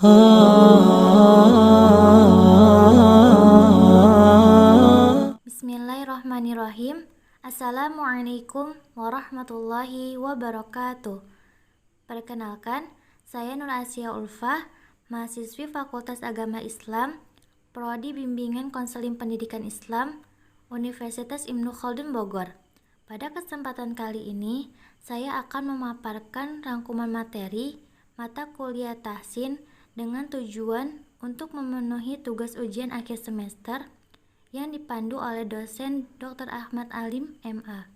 Bismillahirrahmanirrahim. Assalamualaikum warahmatullahi wabarakatuh. Perkenalkan, saya Nur Asia Ulfah, mahasiswi Fakultas Agama Islam, Prodi Bimbingan Konseling Pendidikan Islam, Universitas Ibnu Khaldun Bogor. Pada kesempatan kali ini, saya akan memaparkan rangkuman materi mata kuliah tahsin dengan tujuan untuk memenuhi tugas ujian akhir semester yang dipandu oleh dosen Dr. Ahmad Alim, MA.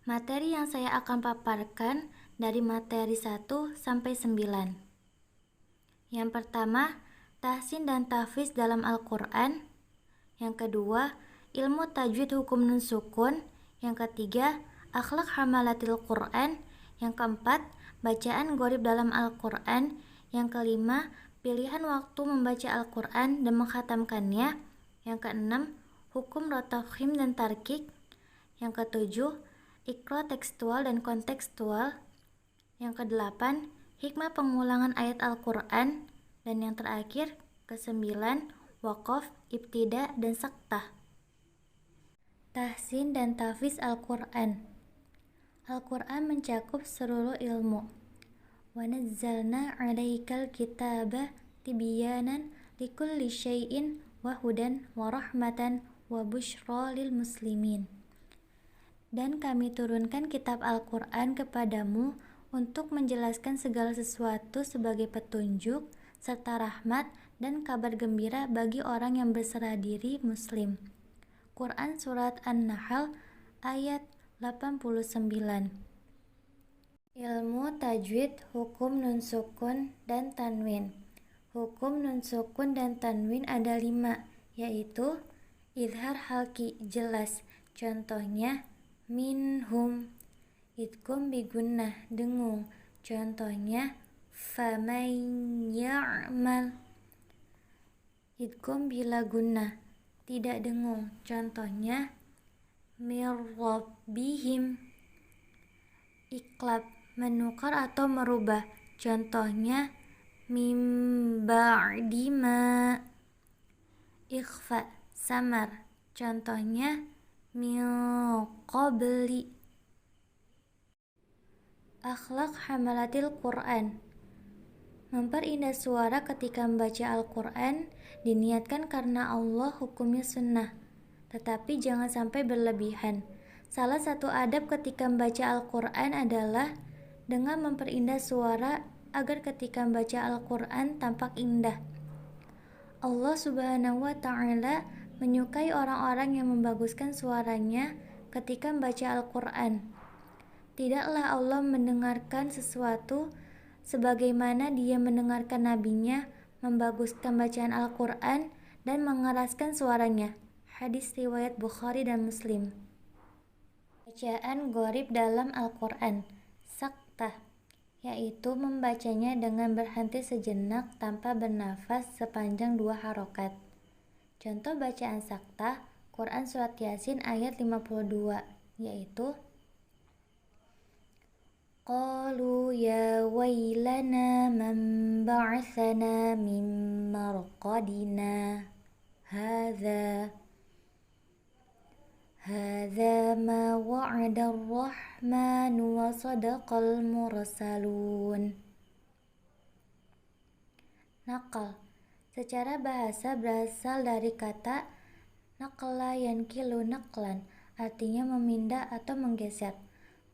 Materi yang saya akan paparkan dari materi 1 sampai 9. Yang pertama, tahsin dan tahfiz dalam Al-Quran. Yang kedua, ilmu tajwid hukum nun sukun. Yang ketiga, akhlak hamalatil Quran. Yang keempat, bacaan gharib dalam Al-Quran. Yang kelima, pilihan waktu membaca Al-Quran dan menghatamkannya. Yang keenam, hukum rotafhim dan tarkik. Yang ketujuh, iqra tekstual dan kontekstual. Yang kedelapan, hikmah pengulangan ayat Al-Quran. Dan yang terakhir, kesembilan, waqaf, ibtida, dan saktah. Tahsin dan tahfiz Al-Quran. Al-Quran mencakup seluruh ilmu. Wa nazzalna 'alaikal kitaba tibyanan likulli syai'in wa hudan wa rahmatan wa busyra lil muslimin. Dan kami turunkan kitab Al-Quran kepadamu untuk menjelaskan segala sesuatu sebagai petunjuk serta rahmat dan kabar gembira bagi orang yang berserah diri muslim. Quran Surat An-Nahl ayat 89. Ilmu tajwid hukum nun sukun dan tanwin. Hukum nun sukun dan tanwin ada 5, yaitu idhar halki jelas, contohnya minhum. Idgham bigunnah dengung, contohnya faman ya'mal. Idgham bila gunnah tidak dengung, contohnya mir rabbihim. Iqlab menukar atau merubah, contohnya mim ba'di ma. Ikhfa samar, contohnya min qabli. Akhlak hamalatil Quran. Memperindah suara ketika membaca Al-Quran diniatkan karena Allah, hukumnya sunnah, tetapi jangan sampai berlebihan. Salah satu adab ketika membaca Al-Quran adalah dengan memperindah suara agar ketika membaca Al-Quran tampak indah. Allah Subhanahu wa Ta'ala menyukai orang-orang yang membaguskan suaranya ketika membaca Al-Quran. Tidaklah Allah mendengarkan sesuatu sebagaimana Dia mendengarkan nabinya membaguskan bacaan Al-Quran dan mengeraskan suaranya. Hadis riwayat Bukhari dan Muslim. Bacaan gharib dalam Al-Quran. Saktah, yaitu membacanya dengan berhenti sejenak tanpa bernafas sepanjang 2 harokat. Contoh bacaan saktah Quran Surat Yasin ayat 52, yaitu qalu ya wailana man ba'athana min marqadina hadza ma wa'ada ar-rahman wa sadaqal mursalun. Nakal secara bahasa berasal dari kata naqla yankilu naqlan, artinya memindah atau menggeser.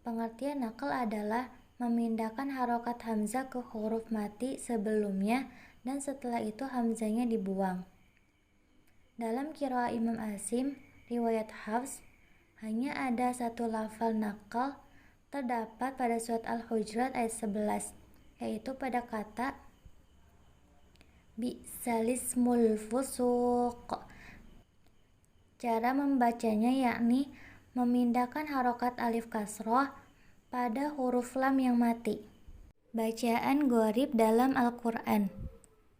Pengertian nakal adalah memindahkan harokat hamzah ke huruf mati sebelumnya dan setelah itu hamzahnya dibuang. Dalam qiraah Imam Asim, riwayat Hafs, hanya ada satu lafal nakal terdapat pada surat Al-Hujurat ayat 11, yaitu pada kata bi'salismul fusuq. Cara membacanya yakni memindahkan harokat alif kasroh pada huruf lam yang mati. Bacaan gharib dalam Al-Quran.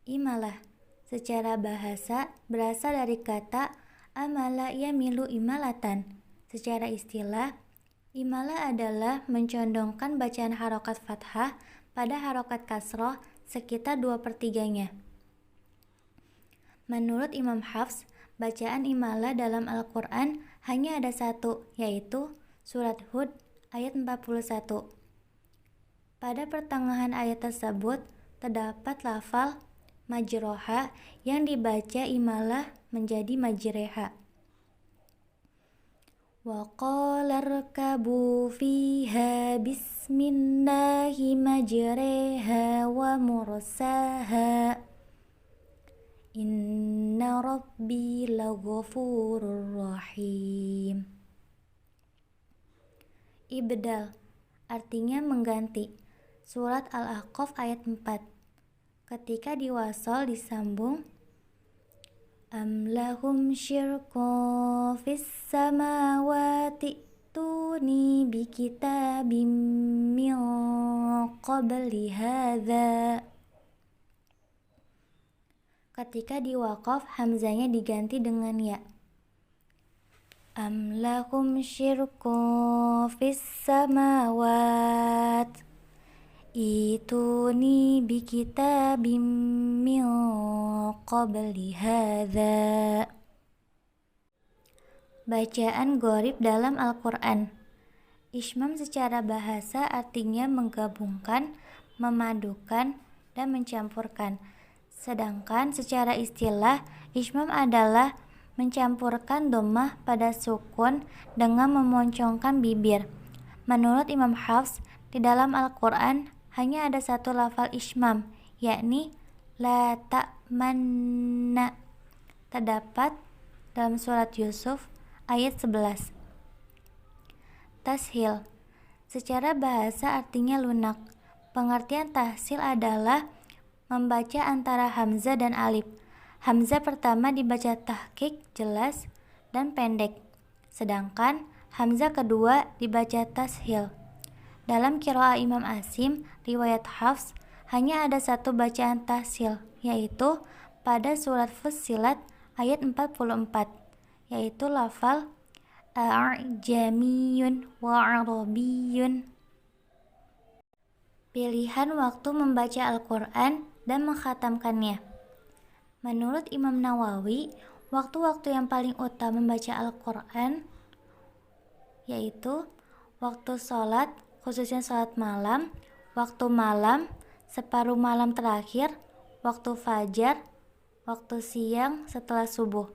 Imalah secara bahasa berasal dari kata amala yamilu imalatan. Secara istilah, imala adalah mencondongkan bacaan harokat fathah pada harokat kasroh sekitar 2/3-nya. Menurut Imam Hafs, bacaan imalah dalam Al-Quran hanya ada satu, yaitu surat Hud ayat 41. Pada pertengahan ayat tersebut terdapat lafal majroha yang dibaca imalah menjadi majreha. Wa qala irkabu fiha bismillahi majreha wa mursaha inna rabbi laghafurur rahim. Ibdal artinya mengganti. Surat Al-Ahqaf ayat 4. Ketika diwasal disambung am lahum syirkun fis samawati tuni bi kitabim min qabli hadza. Ketika diwaqaf hamzanya diganti dengan ya. Am lahum syirkun fis samawat ituni bi kitabim min qabli hadza. Bacaan gharib dalam Al-Quran. Ishmam secara bahasa artinya menggabungkan, memadukan, dan mencampurkan. Sedangkan secara istilah, ishmam adalah mencampurkan dhammah pada sukun dengan memoncongkan bibir. Menurut Imam Hafs, di dalam Al-Quran hanya ada satu lafal ishmam, yakni la ta'manna. Terdapat dalam surat Yusuf ayat 11. Tashil secara bahasa artinya lunak. Pengertian tahsil adalah membaca antara hamzah dan alif. Hamzah pertama dibaca tahqiq jelas dan pendek, sedangkan hamzah kedua dibaca tashil. Dalam qiraah Imam Asim, riwayat Hafs, hanya ada satu bacaan tahsil, yaitu pada surat Fussilat ayat 44, yaitu lafal a'jamiyun wa arabiyyun. Pilihan waktu membaca Al-Quran dan mengkhatamkannya. Menurut Imam Nawawi, waktu-waktu yang paling utama membaca Al-Quran yaitu waktu sholat, khususnya sholat malam, waktu malam, separuh malam terakhir, waktu fajar, waktu siang setelah subuh.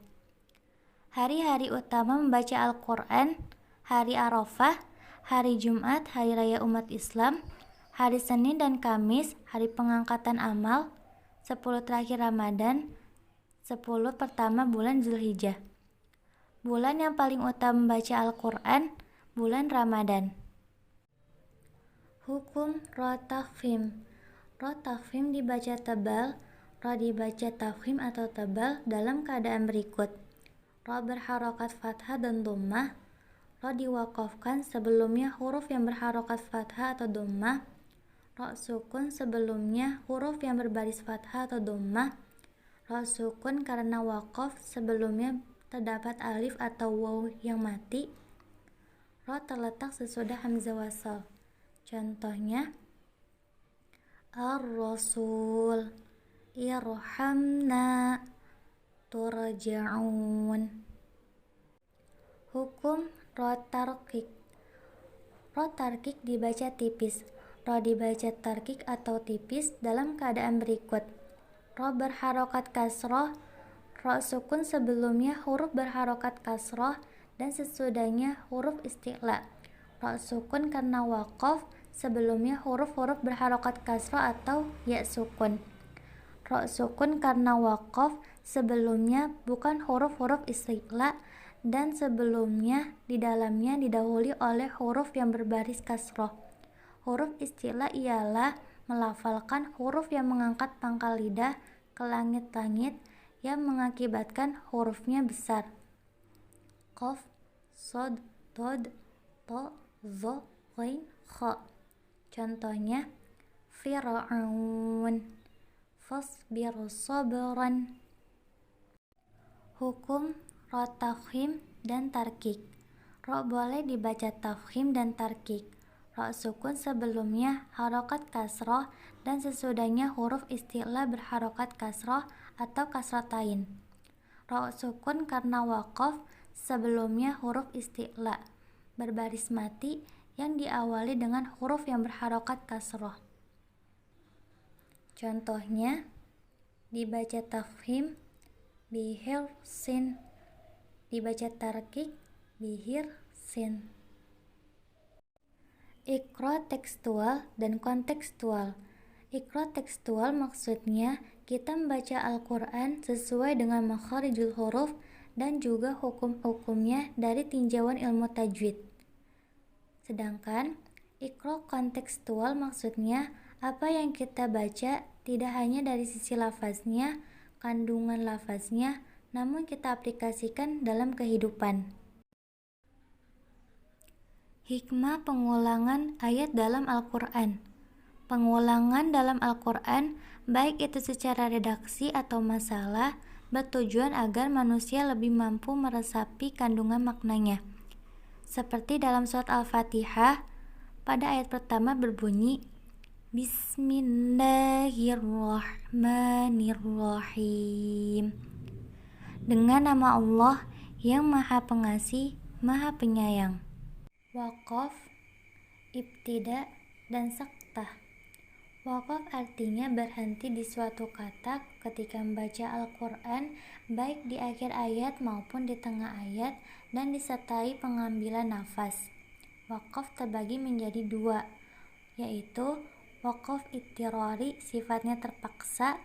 Hari-hari utama membaca Al-Quran: hari Arafah, hari Jumat, hari raya umat Islam, hari Senin dan Kamis, hari pengangkatan amal, 10 terakhir Ramadan, 10 pertama bulan Zulhijjah. Bulan yang paling utama membaca Al-Quran, bulan Ramadan. Hukum ra tafkhim. Ra tafkhim dibaca tebal, ra dibaca tafkhim atau tebal dalam keadaan berikut. Ra berharokat fathah dan dhammah. Ra diwaqafkan sebelumnya huruf yang berharokat fathah atau dhammah. Ra sukun sebelumnya huruf yang berbaris fathah atau dhammah. Ra sukun karena waqaf sebelumnya terdapat alif atau waw yang mati. Ra terletak sesudah hamzah wasal. Contohnya Ar-Rasul, Irhamna, Turja'un. Hukum ra tarqiq. Ra tarqiq dibaca tipis. Ra dibaca tarqiq atau tipis dalam keadaan berikut. Ra berharokat kasroh, ra sukun sebelumnya huruf berharokat kasroh dan sesudahnya huruf isti'la. Ra sukun karena waqaf, sebelumnya huruf-huruf berharokat kasroh atau ya sukun. Ra sukun karena waqaf, sebelumnya bukan huruf-huruf isti'la dan sebelumnya di dalamnya didahului oleh huruf yang berbaris kasroh. Huruf isti'la ialah melafalkan huruf yang mengangkat pangkal lidah ke langit-langit yang mengakibatkan hurufnya besar. Qaf, Shad, Dod, To, Zo, Ghain, Kha. Contohnya Fir'aun, Fasbir sabran. Hukum ra tafkhim dan tarqiq. Ra boleh dibaca tafkhim dan tarqiq. Ra sukun sebelumnya harokat kasroh dan sesudahnya huruf isti'la berharokat kasroh atau kasrotain. Ra sukun karena waqaf sebelumnya huruf isti'la berbaris mati yang diawali dengan huruf yang berharokat kasroh. Contohnya dibaca tafhim bihir sin, dibaca tarkik bihir sin. Iqra tekstual dan kontekstual. Iqra tekstual maksudnya kita membaca Al-Quran sesuai dengan makharijul huruf dan juga hukum-hukumnya dari tinjauan ilmu tajwid. Sedangkan Iqra kontekstual maksudnya apa yang kita baca tidak hanya dari sisi lafaznya, kandungan lafaznya, namun kita aplikasikan dalam kehidupan. Hikmah pengulangan ayat dalam Al-Quran. Pengulangan dalam Al-Quran, baik itu secara redaksi atau masalah, bertujuan agar manusia lebih mampu meresapi kandungan maknanya. Seperti dalam surat Al-Fatihah, pada ayat pertama berbunyi, Bismillahirrahmanirrahim. Dengan nama Allah yang Maha Pengasih, Maha Penyayang. Waqaf, ibtida, dan saktah. Waqaf artinya berhenti di suatu kata ketika membaca Al-Quran, baik di akhir ayat maupun di tengah ayat, dan disertai pengambilan nafas. Waqaf terbagi menjadi dua, yaitu waqaf ittirari sifatnya terpaksa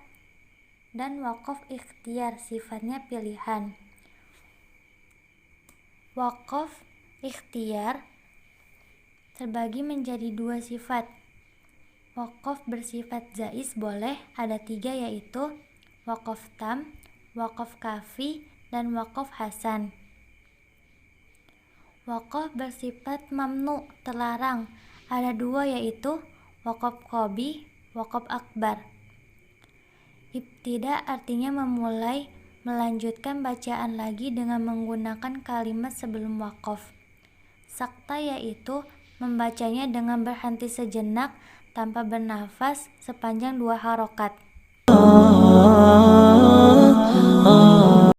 dan waqaf ikhtiar sifatnya pilihan. Waqaf ikhtiar terbagi menjadi dua sifat. Waqaf bersifat jaiz boleh ada tiga, yaitu waqaf tam, waqaf kafi, dan waqaf hasan. Waqaf bersifat mamnu terlarang ada dua, yaitu waqaf qobi, waqaf akbar. Ibtida artinya memulai, melanjutkan bacaan lagi dengan menggunakan kalimat sebelum waqaf. Sakta yaitu membacanya dengan berhenti sejenak tanpa bernafas sepanjang 2 harokat.